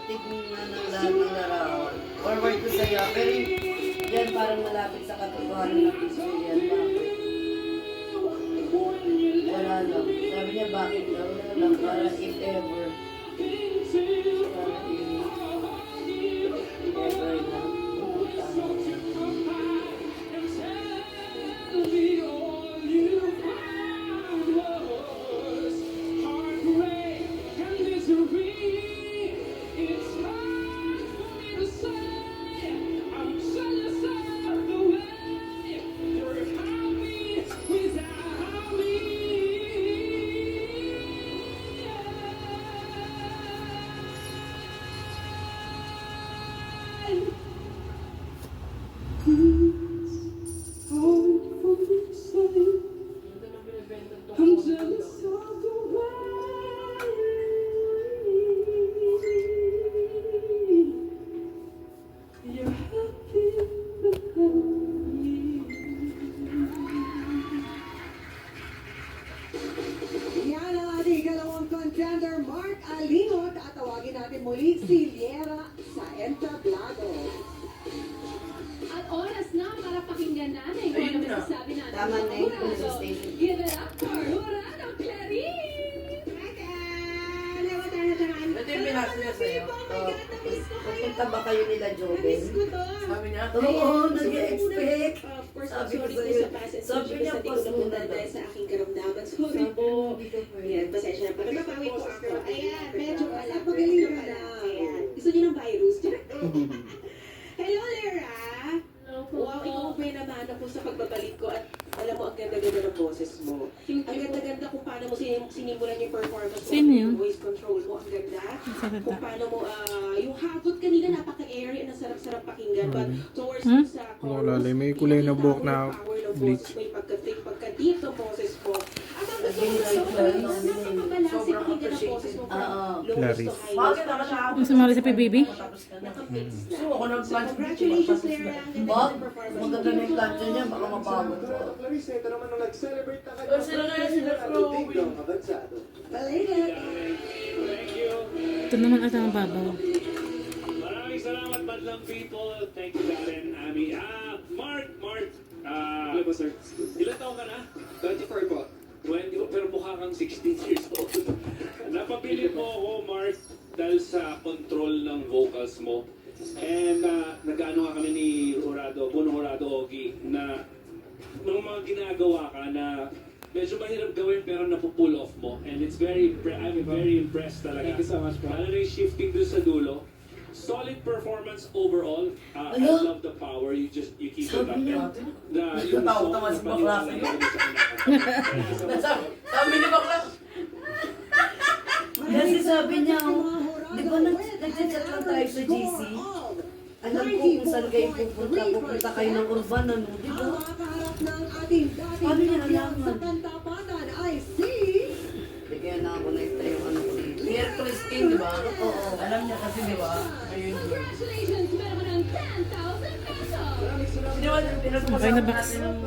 tignan na ng lahat ng larawan. Forward ko sa'yo. Pero yan parang malapit sa katotohanan ng picture yan. Bakit? Wala lang. Sabi niya bakit daw? Wala lang. Para if ever. Para if ever na. Yan ang ating ikalawang contender, Mark Alino. Tatawagin natin muli si Liera sa Entablado. At oras na para pakinggan natin kung ano masasabi natin. Tama na yung police Jurado. station. Give it up for Jurado Clarice! Ito yung binasa niya sa'yo. Pupunta ba kayo nila, Joven? Sabi niya, Oo, nag-expect. Of course, Sabi ko sorry sa'yo. sa past and Sabi niya, hindi ko pas muna napunta daw. dahil sa aking karamdaman. Sorry po. Ayan, pasensya na. Pagbabawi po ako. Ayan, medyo wala. Pagaling ka na. Ayan. Gusto niyo ng virus? Hello, Lera. Wow, ikaw ba naman ako sa pagbabalik ko at alam mo, ang ganda-ganda ng boses mo. Ang ganda-ganda kung paano mo sinimulan yung performance mo. Sino yun? Yung voice control mo, ang ganda. Kung paano mo, yung hagot kanina, napaka-airy, ang sarap-sarap pakinggan. But towards sa Wala, may kulay na buhok na bleach. May pagka-thick, pagka-deep ng boses mo. At ang gusto ko Naging sa like napakabalanse sobrang pakinggan ng appreciated. boses mo. Oo. Clarice. bakit naman siya? Ang sumali sa PBB? Naka-fix na. So, ako nag-plan. Congratulations, Lera. Ang ganda Bob, ng performance mo. maganda na yung plancha niya, baka mapagod ko. Clarice, ito naman nung nag-celebrate na Oh, sila kaya sila Chloe. ng avansado. Balayan. Ito naman ata ang babaw. Maraming salamat, Badlang people. Thank you, Darren, Ami. Mark. Ano ba, sir? Ilan taon ka na? 24 po. 20, pero mukha kang 16 years old. Napapili mo ako, Mark, dahil sa control ng vocals mo. And nag-ano nga kami ni Buno Jurado Ogie, na nung mga ginagawa ka na medyo mahirap gawin pero napupull off mo. And it's I'm very impressed talaga. Thank you so much, bro. Lalo na yung shifting dun sa dulo. Solid performance overall. I love the power. You keep it up. Sabi niya. And yung Tawa-tawa song si na Bakla paniwala sa'yo. ko sa Sabi ni Bakla. Kasi sabi niya, di ba nag-chat lang tayo sa GC? Alam ko kung saan kayo pupunta kayo ng urban, ano, di ba? Ang makaharap ng ating dating Paano niya kampiyon nalaman? sa Kantapatan ay si... Bigyan na ako na yung ano ko dito. Pierre Christine, di ba? Oo. Alam niya kasi, di ba? Ayun. Congratulations! Meron ka ng 10,000 pesos! Di ba, pinag-usapan Okay na, Bax. natin ng